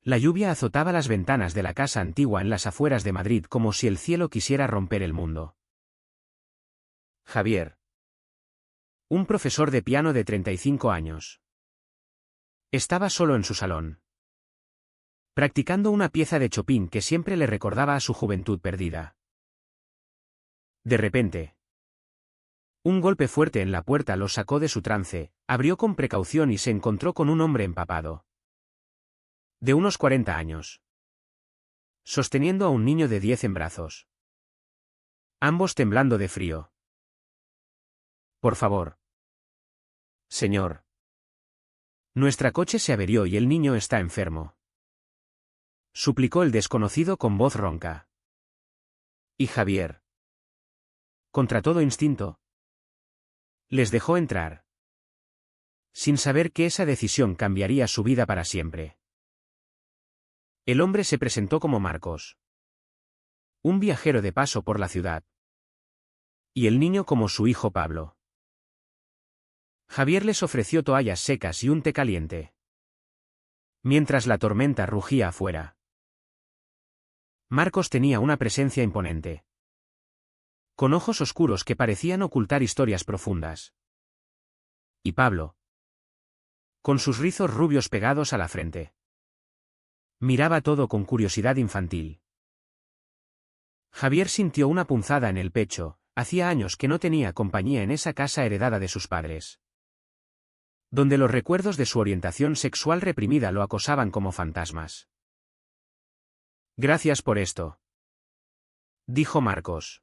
La lluvia azotaba las ventanas de la casa antigua en las afueras de Madrid como si el cielo quisiera romper el mundo. Javier. Un profesor de piano de 35 años. Estaba solo en su salón, practicando una pieza de Chopin que siempre le recordaba a su juventud perdida. De repente, un golpe fuerte en la puerta lo sacó de su trance, abrió con precaución y se encontró con un hombre empapado, de unos 40 años, sosteniendo a un niño de 10 en brazos, ambos temblando de frío. Por favor. Señor. Nuestra coche se averió y el niño está enfermo, suplicó el desconocido con voz ronca. Y Javier, contra todo instinto, les dejó entrar, sin saber que esa decisión cambiaría su vida para siempre. El hombre se presentó como Marcos, un viajero de paso por la ciudad, y el niño como su hijo Pablo. Javier les ofreció toallas secas y un té caliente, mientras la tormenta rugía afuera. Marcos tenía una presencia imponente, con ojos oscuros que parecían ocultar historias profundas. Y Pablo, con sus rizos rubios pegados a la frente, miraba todo con curiosidad infantil. Javier sintió una punzada en el pecho, hacía años que no tenía compañía en esa casa heredada de sus padres, donde los recuerdos de su orientación sexual reprimida lo acosaban como fantasmas. Gracias por esto, dijo Marcos,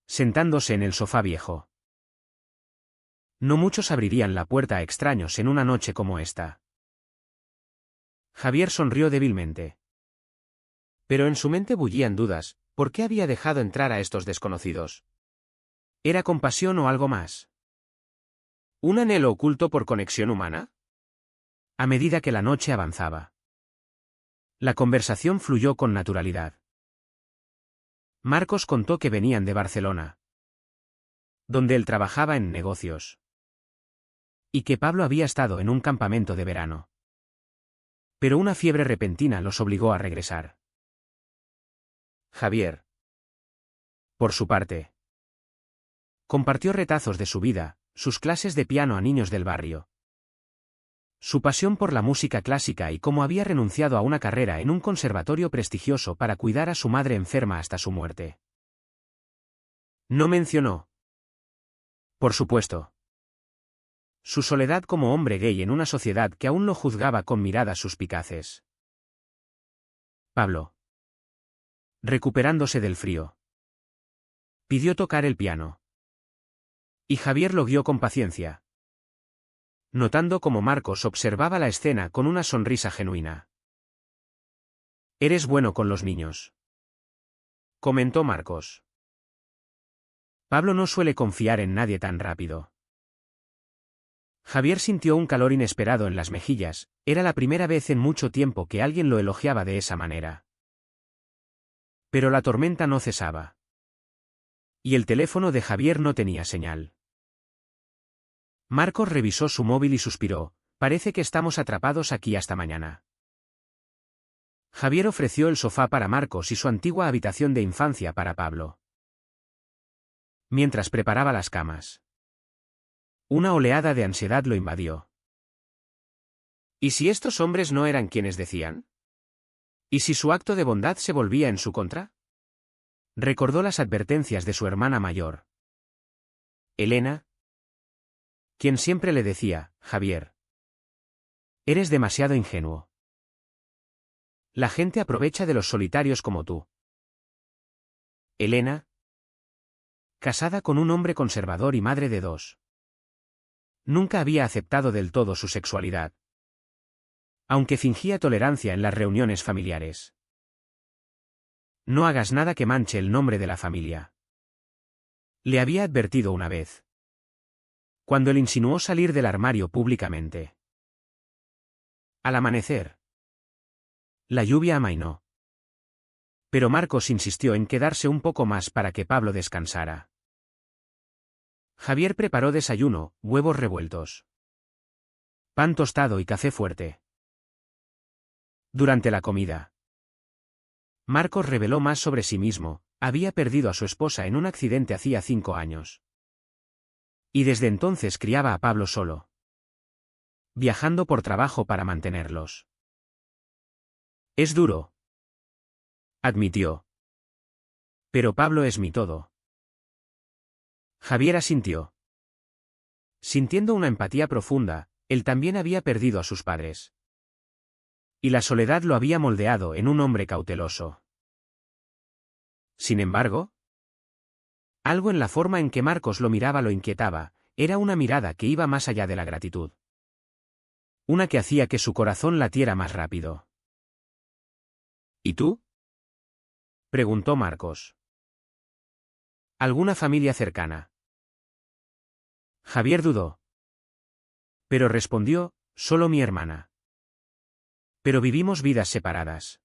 sentándose en el sofá viejo. No muchos abrirían la puerta a extraños en una noche como esta. Javier sonrió débilmente. Pero en su mente bullían dudas, ¿por qué había dejado entrar a estos desconocidos? ¿Era compasión o algo más? ¿Un anhelo oculto por conexión humana? A medida que la noche avanzaba, la conversación fluyó con naturalidad. Marcos contó que venían de Barcelona, donde él trabajaba en negocios, y que Pablo había estado en un campamento de verano. Pero una fiebre repentina los obligó a regresar. Javier, por su parte, compartió retazos de su vida, sus clases de piano a niños del barrio, su pasión por la música clásica y cómo había renunciado a una carrera en un conservatorio prestigioso para cuidar a su madre enferma hasta su muerte. No mencionó, por supuesto, su soledad como hombre gay en una sociedad que aún lo juzgaba con miradas suspicaces. Pablo, recuperándose del frío, pidió tocar el piano. Y Javier lo guió con paciencia, notando cómo Marcos observaba la escena con una sonrisa genuina. Eres bueno con los niños, comentó Marcos. Pablo no suele confiar en nadie tan rápido. Javier sintió un calor inesperado en las mejillas, era la primera vez en mucho tiempo que alguien lo elogiaba de esa manera. Pero la tormenta no cesaba. Y el teléfono de Javier no tenía señal. Marcos revisó su móvil y suspiró, parece que estamos atrapados aquí hasta mañana. Javier ofreció el sofá para Marcos y su antigua habitación de infancia para Pablo, mientras preparaba las camas. Una oleada de ansiedad lo invadió. ¿Y si estos hombres no eran quienes decían? ¿Y si su acto de bondad se volvía en su contra? Recordó las advertencias de su hermana mayor, Elena, quien siempre le decía, Javier, eres demasiado ingenuo. La gente aprovecha de los solitarios como tú. Elena, casada con un hombre conservador y madre de 2. Nunca había aceptado del todo su sexualidad, aunque fingía tolerancia en las reuniones familiares. No hagas nada que manche el nombre de la familia, le había advertido una vez, cuando le insinuó salir del armario públicamente. Al amanecer, la lluvia amainó. Pero Marcos insistió en quedarse un poco más para que Pablo descansara. Javier preparó desayuno, huevos revueltos, pan tostado y café fuerte. Durante la comida, Marcos reveló más sobre sí mismo. Había perdido a su esposa en un accidente hacía 5 años. Y desde entonces criaba a Pablo solo, viajando por trabajo para mantenerlos. Es duro, admitió. Pero Pablo es mi todo. Javier asintió. Sintiendo una empatía profunda, él también había perdido a sus padres. Y la soledad lo había moldeado en un hombre cauteloso. Sin embargo, algo en la forma en que Marcos lo miraba lo inquietaba. Era una mirada que iba más allá de la gratitud. Una que hacía que su corazón latiera más rápido. ¿Y tú?, preguntó Marcos. ¿Alguna familia cercana? Javier dudó. Pero respondió, solo mi hermana. Pero vivimos vidas separadas.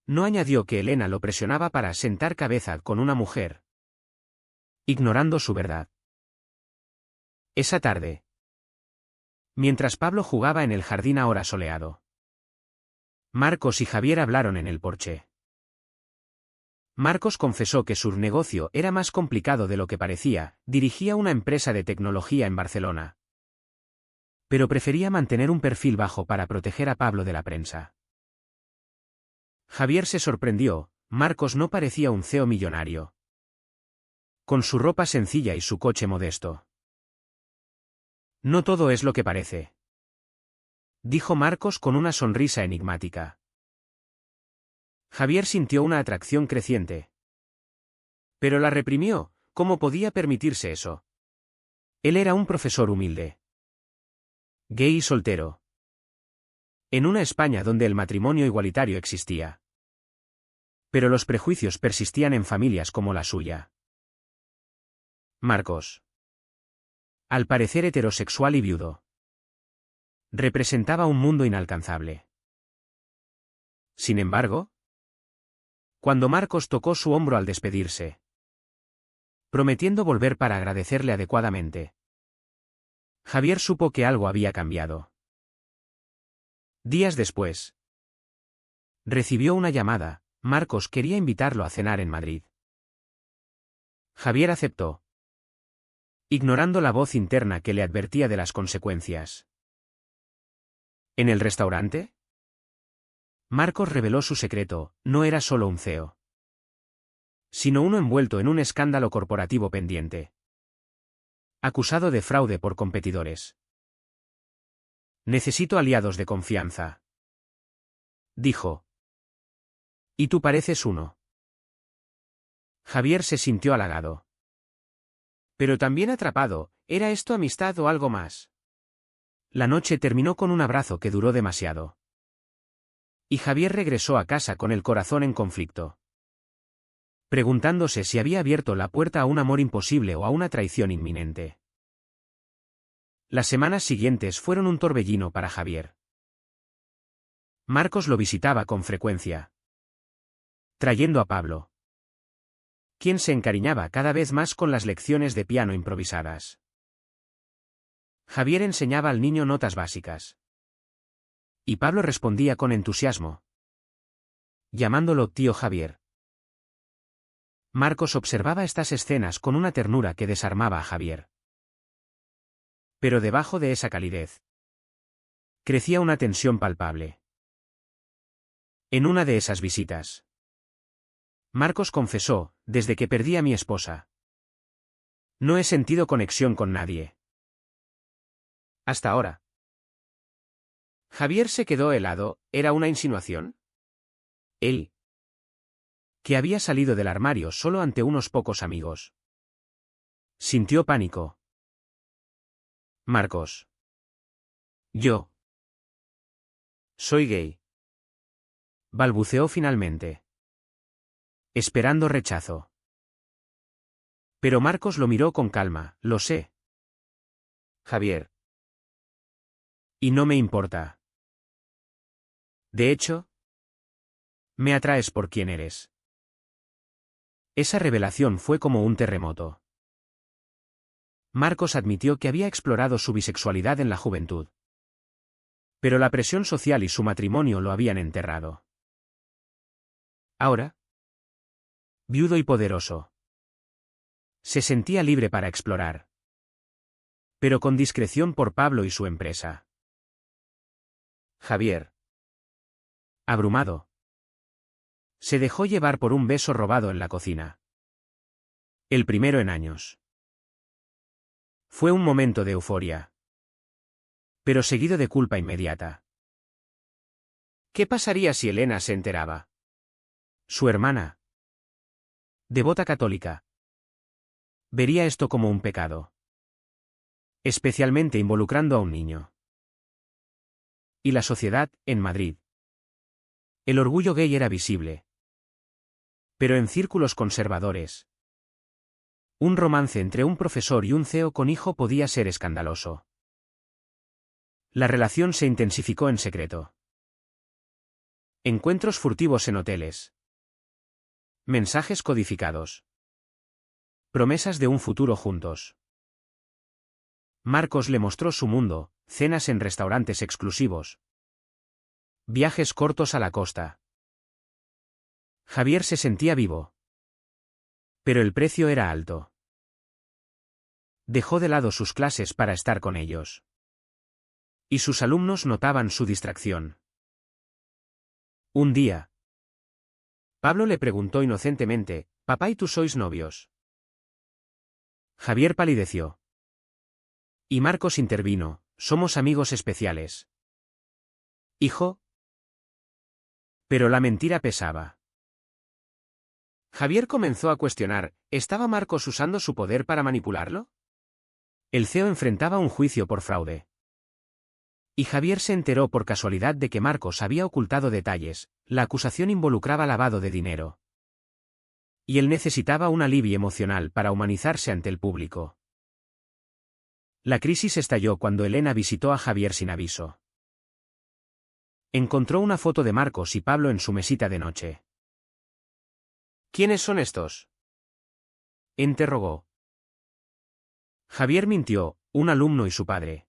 No añadió que Elena lo presionaba para sentar cabeza con una mujer, ignorando su verdad. Esa tarde, mientras Pablo jugaba en el jardín ahora soleado, Marcos y Javier hablaron en el porche. Marcos confesó que su negocio era más complicado de lo que parecía. Dirigía una empresa de tecnología en Barcelona, pero prefería mantener un perfil bajo para proteger a Pablo de la prensa. Javier se sorprendió. Marcos no parecía un CEO millonario, con su ropa sencilla y su coche modesto. No todo es lo que parece, dijo Marcos con una sonrisa enigmática. Javier sintió una atracción creciente. Pero la reprimió. ¿Cómo podía permitirse eso? Él era un profesor humilde, gay y soltero, en una España donde el matrimonio igualitario existía. Pero los prejuicios persistían en familias como la suya. Marcos, al parecer heterosexual y viudo, representaba un mundo inalcanzable. Sin embargo, cuando Marcos tocó su hombro al despedirse, prometiendo volver para agradecerle adecuadamente, Javier supo que algo había cambiado. Días después, recibió una llamada. Marcos quería invitarlo a cenar en Madrid. Javier aceptó, ignorando la voz interna que le advertía de las consecuencias. ¿En el restaurante? Marcos reveló su secreto. No era solo un CEO, sino uno envuelto en un escándalo corporativo pendiente, acusado de fraude por competidores. Necesito aliados de confianza, dijo. Y tú pareces uno. Javier se sintió halagado. Pero también atrapado. ¿Era esto amistad o algo más? La noche terminó con un abrazo que duró demasiado. Y Javier regresó a casa con el corazón en conflicto, preguntándose si había abierto la puerta a un amor imposible o a una traición inminente. Las semanas siguientes fueron un torbellino para Javier. Marcos lo visitaba con frecuencia, trayendo a Pablo, quien se encariñaba cada vez más con las lecciones de piano improvisadas. Javier enseñaba al niño notas básicas, y Pablo respondía con entusiasmo, llamándolo tío Javier. Marcos observaba estas escenas con una ternura que desarmaba a Javier. Pero debajo de esa calidez, crecía una tensión palpable. En una de esas visitas, Marcos confesó, desde que perdí a mi esposa, no he sentido conexión con nadie. Hasta ahora. Javier se quedó helado. ¿Era una insinuación? Él, que había salido del armario solo ante unos pocos amigos, sintió pánico. Marcos. Yo soy gay, balbuceó finalmente, esperando rechazo. Pero Marcos lo miró con calma. Lo sé, Javier. Y no me importa. De hecho, me atraes por quien eres. Esa revelación fue como un terremoto. Marcos admitió que había explorado su bisexualidad en la juventud, Pero la presión social y su matrimonio lo habían enterrado. Ahora, viudo y poderoso, se sentía libre para explorar. Pero con discreción por Pablo y su empresa. Javier, abrumado, se dejó llevar por un beso robado en la cocina. El primero en años. Fue un momento de euforia, pero seguido de culpa inmediata. ¿Qué pasaría si Elena se enteraba? Su hermana, devota católica, vería esto como un pecado, especialmente involucrando a un niño. Y la sociedad, en Madrid. El orgullo gay era visible. Pero en círculos conservadores, un romance entre un profesor y un CEO con hijo podía ser escandaloso. La relación se intensificó en secreto. Encuentros furtivos en hoteles. Mensajes codificados. Promesas de un futuro juntos. Marcos le mostró su mundo, cenas en restaurantes exclusivos. Viajes cortos a la costa. Javier se sentía vivo. Pero el precio era alto. Dejó de lado sus clases para estar con ellos. Y sus alumnos notaban su distracción. Un día, Pablo le preguntó inocentemente, «¿Papá y tú sois novios?» Javier palideció. Y Marcos intervino, «Somos amigos especiales». «¿Hijo?» Pero la mentira pesaba. Javier comenzó a cuestionar, ¿estaba Marcos usando su poder para manipularlo? El CEO enfrentaba un juicio por fraude. Y Javier se enteró por casualidad de que Marcos había ocultado detalles, la acusación involucraba lavado de dinero. Y él necesitaba un alivio emocional para humanizarse ante el público. La crisis estalló cuando Elena visitó a Javier sin aviso. Encontró una foto de Marcos y Pablo en su mesita de noche. ¿Quiénes son estos?, interrogó. Javier mintió, un alumno y su padre.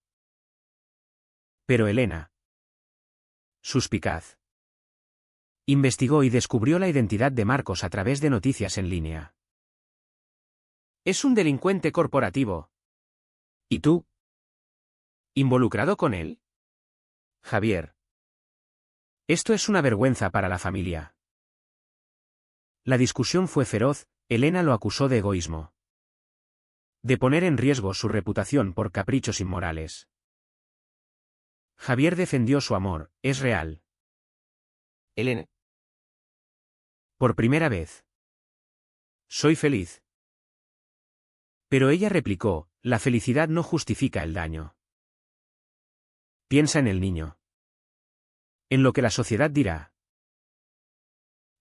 Pero Elena, suspicaz, investigó y descubrió la identidad de Marcos a través de noticias en línea. Es un delincuente corporativo. ¿Y tú? ¿Involucrado con él? Javier. Esto es una vergüenza para la familia. La discusión fue feroz, Elena lo acusó de egoísmo. De poner en riesgo su reputación por caprichos inmorales. Javier defendió su amor, es real. Elena. Por primera vez. Soy feliz. Pero ella replicó, la felicidad no justifica el daño. Piensa en el niño. En lo que la sociedad dirá.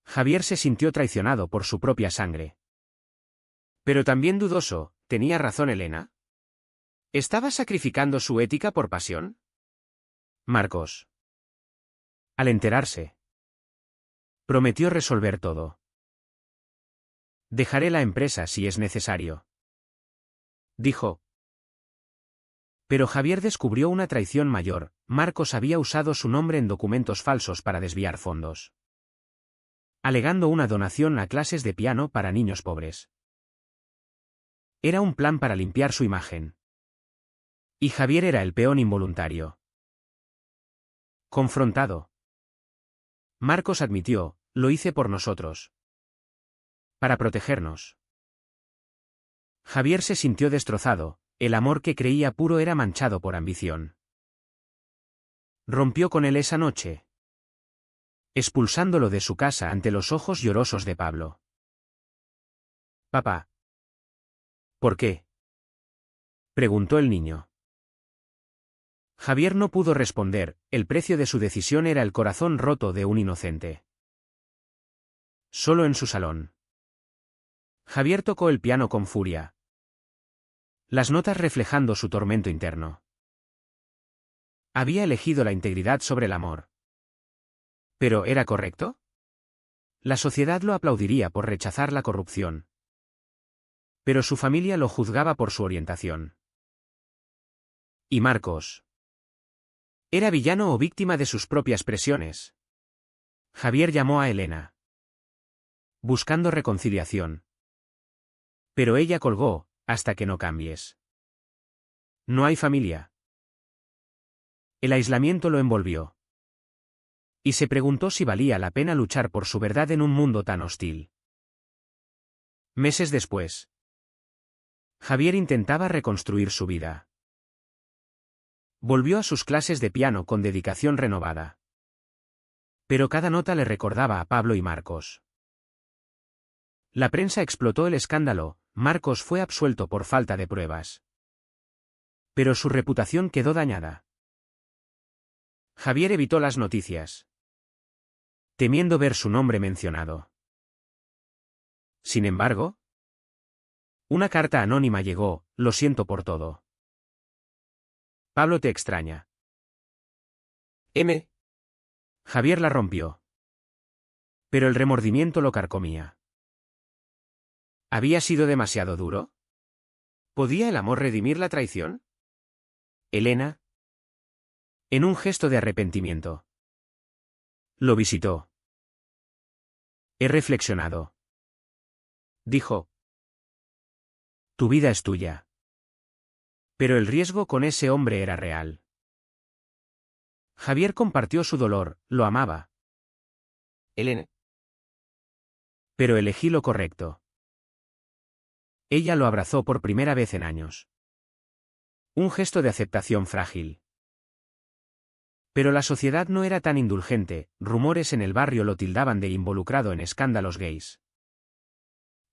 Javier se sintió traicionado por su propia sangre. Pero también dudoso, ¿tenía razón Elena? ¿Estaba sacrificando su ética por pasión? Marcos, al enterarse, prometió resolver todo. Dejaré la empresa si es necesario, dijo. Pero Javier descubrió una traición mayor, Marcos había usado su nombre en documentos falsos para desviar fondos. Alegando una donación a clases de piano para niños pobres. Era un plan para limpiar su imagen. Y Javier era el peón involuntario. Confrontado, Marcos admitió, lo hice por nosotros. Para protegernos. Javier se sintió destrozado, el amor que creía puro era manchado por ambición. Rompió con él esa noche, expulsándolo de su casa ante los ojos llorosos de Pablo. Papá. ¿Por qué?, preguntó el niño. Javier no pudo responder, el precio de su decisión era el corazón roto de un inocente. Solo en su salón. Javier tocó el piano con furia. Las notas reflejando su tormento interno. Había elegido la integridad sobre el amor. ¿Pero era correcto? La sociedad lo aplaudiría por rechazar la corrupción. Pero su familia lo juzgaba por su orientación. Y Marcos. Era villano o víctima de sus propias presiones. Javier llamó a Elena, buscando reconciliación. Pero ella colgó, hasta que no cambies. No hay familia. El aislamiento lo envolvió. Y se preguntó si valía la pena luchar por su verdad en un mundo tan hostil. Meses después, Javier intentaba reconstruir su vida. Volvió a sus clases de piano con dedicación renovada. Pero cada nota le recordaba a Pablo y Marcos. La prensa explotó el escándalo, Marcos fue absuelto por falta de pruebas. Pero su reputación quedó dañada. Javier evitó las noticias, temiendo ver su nombre mencionado. Sin embargo, una carta anónima llegó: lo siento por todo. Pablo te extraña. M. Javier la rompió. Pero el remordimiento lo carcomía. ¿Había sido demasiado duro? ¿Podía el amor redimir la traición? Elena, en un gesto de arrepentimiento, lo visitó. He reflexionado, dijo. Tu vida es tuya. Pero el riesgo con ese hombre era real. Javier compartió su dolor, lo amaba. Elena. Pero elegí lo correcto. Ella lo abrazó por primera vez en años. Un gesto de aceptación frágil. Pero la sociedad no era tan indulgente, rumores en el barrio lo tildaban de involucrado en escándalos gays.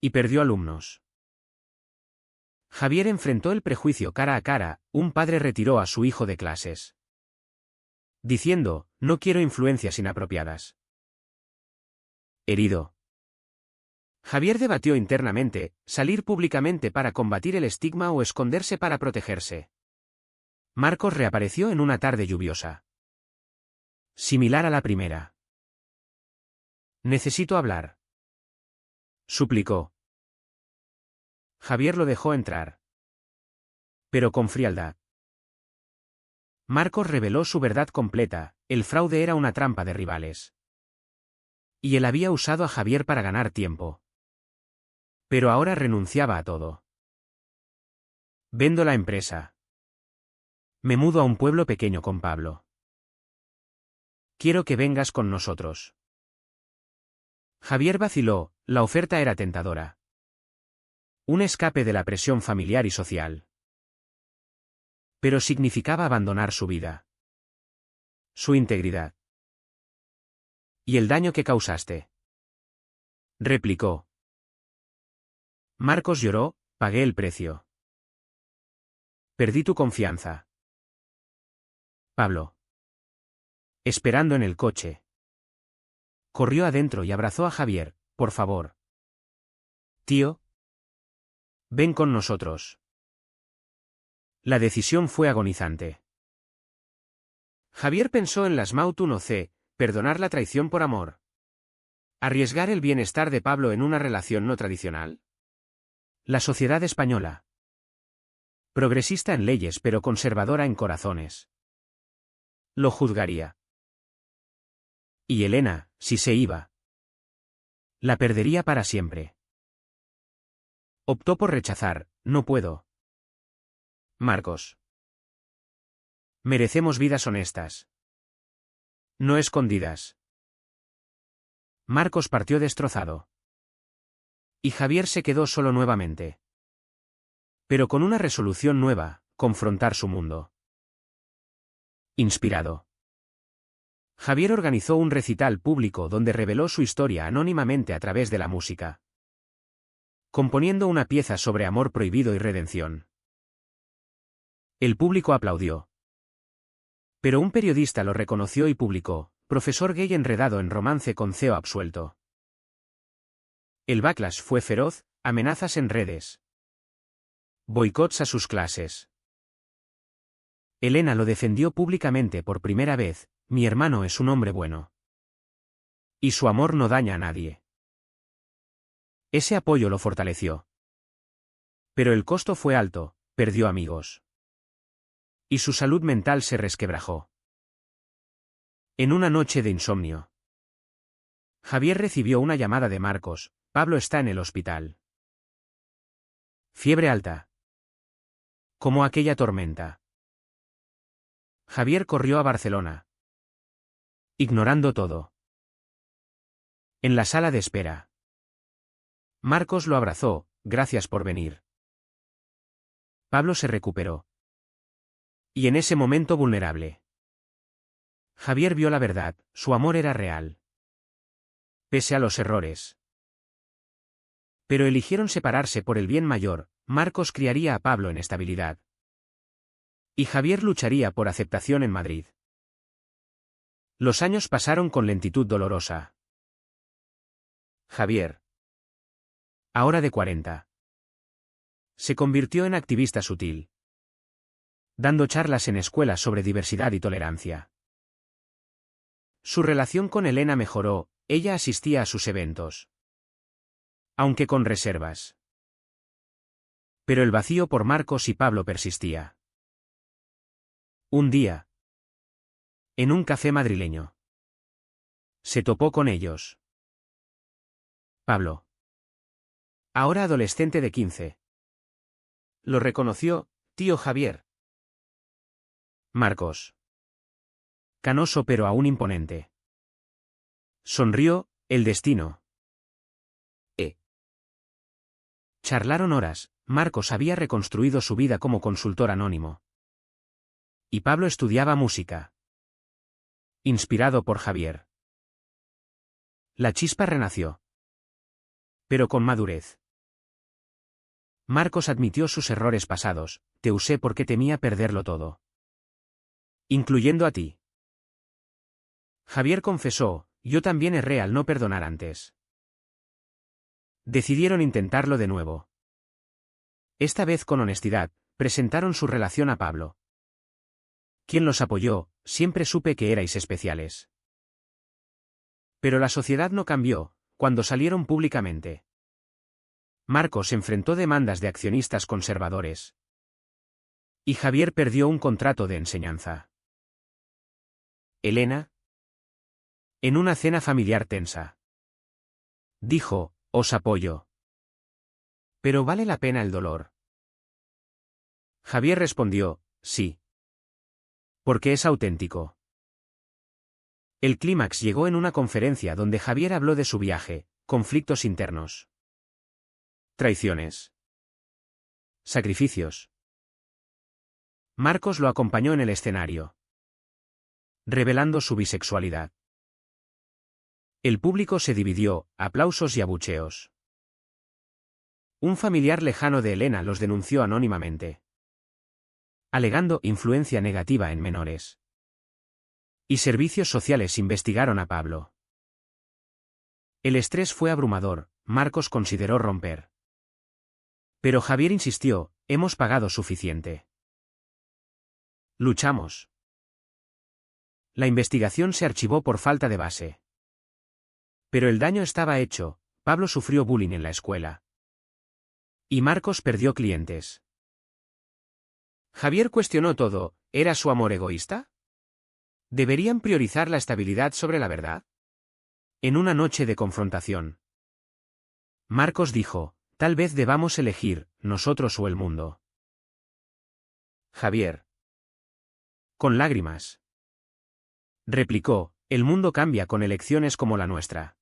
Y perdió alumnos. Javier enfrentó el prejuicio cara a cara, un padre retiró a su hijo de clases, diciendo, no quiero influencias inapropiadas. Herido, Javier debatió internamente, salir públicamente para combatir el estigma o esconderse para protegerse. Marcos reapareció en una tarde lluviosa, similar a la primera. Necesito hablar, suplicó. Javier lo dejó entrar, pero con frialdad. Marcos reveló su verdad completa: el fraude era una trampa de rivales. Y él había usado a Javier para ganar tiempo. Pero ahora renunciaba a todo. Vendo la empresa. Me mudo a un pueblo pequeño con Pablo. Quiero que vengas con nosotros. Javier vaciló, la oferta era tentadora. Un escape de la presión familiar y social. Pero significaba abandonar su vida, su integridad. ¿Y el daño que causaste?, replicó. Marcos lloró: pagué el precio. Perdí tu confianza. Pablo, esperando en el coche, corrió adentro y abrazó a Javier. Por favor. Tío, ven con nosotros. La decisión fue agonizante. Javier pensó en las Maut 1C, perdonar la traición por amor. Arriesgar el bienestar de Pablo en una relación no tradicional. La sociedad española, progresista en leyes pero conservadora en corazones, lo juzgaría. Y Elena, si se iba, la perdería para siempre. Optó por rechazar: no puedo. Marcos. Merecemos vidas honestas, no escondidas. Marcos partió destrozado. Y Javier se quedó solo nuevamente. Pero con una resolución nueva: confrontar su mundo. Inspirado, Javier organizó un recital público donde reveló su historia anónimamente a través de la música, componiendo una pieza sobre amor prohibido y redención. El público aplaudió. Pero un periodista lo reconoció y publicó: profesor gay enredado en romance con CEO absuelto. El backlash fue feroz: amenazas en redes, boicots a sus clases. Elena lo defendió públicamente por primera vez: mi hermano es un hombre bueno. Y su amor no daña a nadie. Ese apoyo lo fortaleció. Pero el costo fue alto: perdió amigos. Y su salud mental se resquebrajó. En una noche de insomnio, Javier recibió una llamada de Marcos: Pablo está en el hospital. Fiebre alta. Como aquella tormenta. Javier corrió a Barcelona, ignorando todo. En la sala de espera, Marcos lo abrazó: gracias por venir. Pablo se recuperó. Y en ese momento vulnerable, Javier vio la verdad: su amor era real. Pese a los errores. Pero eligieron separarse por el bien mayor. Marcos criaría a Pablo en estabilidad. Y Javier lucharía por aceptación en Madrid. Los años pasaron con lentitud dolorosa. Javier, ahora de 40, se convirtió en activista sutil, dando charlas en escuelas sobre diversidad y tolerancia. Su relación con Elena mejoró, ella asistía a sus eventos, aunque con reservas. Pero el vacío por Marcos y Pablo persistía. Un día, en un café madrileño, se topó con ellos. Pablo, ahora adolescente de 15. Lo reconoció: tío Javier. Marcos, canoso pero aún imponente. Sonrió: el destino. Charlaron horas. Marcos había reconstruido su vida como consultor anónimo. Y Pablo estudiaba música. Inspirado por Javier. La chispa renació. Pero con madurez. Marcos admitió sus errores pasados: te usé porque temía perderlo todo. Incluyendo a ti. Javier confesó: yo también erré al no perdonar antes. Decidieron intentarlo de nuevo. Esta vez con honestidad, presentaron su relación a Pablo, quien los apoyó: siempre supe que erais especiales. Pero la sociedad no cambió cuando salieron públicamente. Marcos enfrentó demandas de accionistas conservadores. Y Javier perdió un contrato de enseñanza. Elena, en una cena familiar tensa, dijo: os apoyo. ¿Pero vale la pena el dolor? Javier respondió: sí. Porque es auténtico. El clímax llegó en una conferencia donde Javier habló de su viaje: conflictos internos, traiciones, sacrificios. Marcos lo acompañó en el escenario, revelando su bisexualidad. El público se dividió: aplausos y abucheos. Un familiar lejano de Elena los denunció anónimamente, alegando influencia negativa en menores. Y servicios sociales investigaron a Pablo. El estrés fue abrumador. Marcos consideró romper. Pero Javier insistió: hemos pagado suficiente. Luchamos. La investigación se archivó por falta de base. Pero el daño estaba hecho. Pablo sufrió bullying en la escuela. Y Marcos perdió clientes. Javier cuestionó todo: ¿era su amor egoísta? ¿Deberían priorizar la estabilidad sobre la verdad? En una noche de confrontación, Marcos dijo: tal vez debamos elegir, nosotros o el mundo. Javier, con lágrimas, replicó: el mundo cambia con elecciones como la nuestra.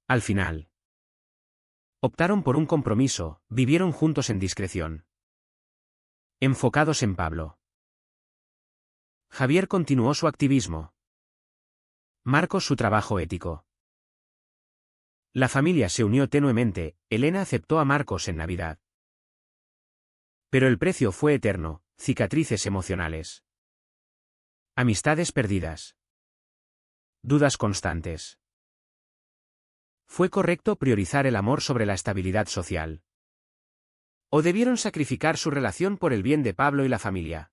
Al final, optaron por un compromiso: vivieron juntos en discreción, enfocados en Pablo. Javier continuó su activismo. Marcos su trabajo ético. La familia se unió tenuemente. Elena aceptó a Marcos en Navidad. Pero el precio fue eterno: cicatrices emocionales, amistades perdidas, dudas constantes. ¿Fue correcto priorizar el amor sobre la estabilidad social? ¿O debieron sacrificar su relación por el bien de Pablo y la familia?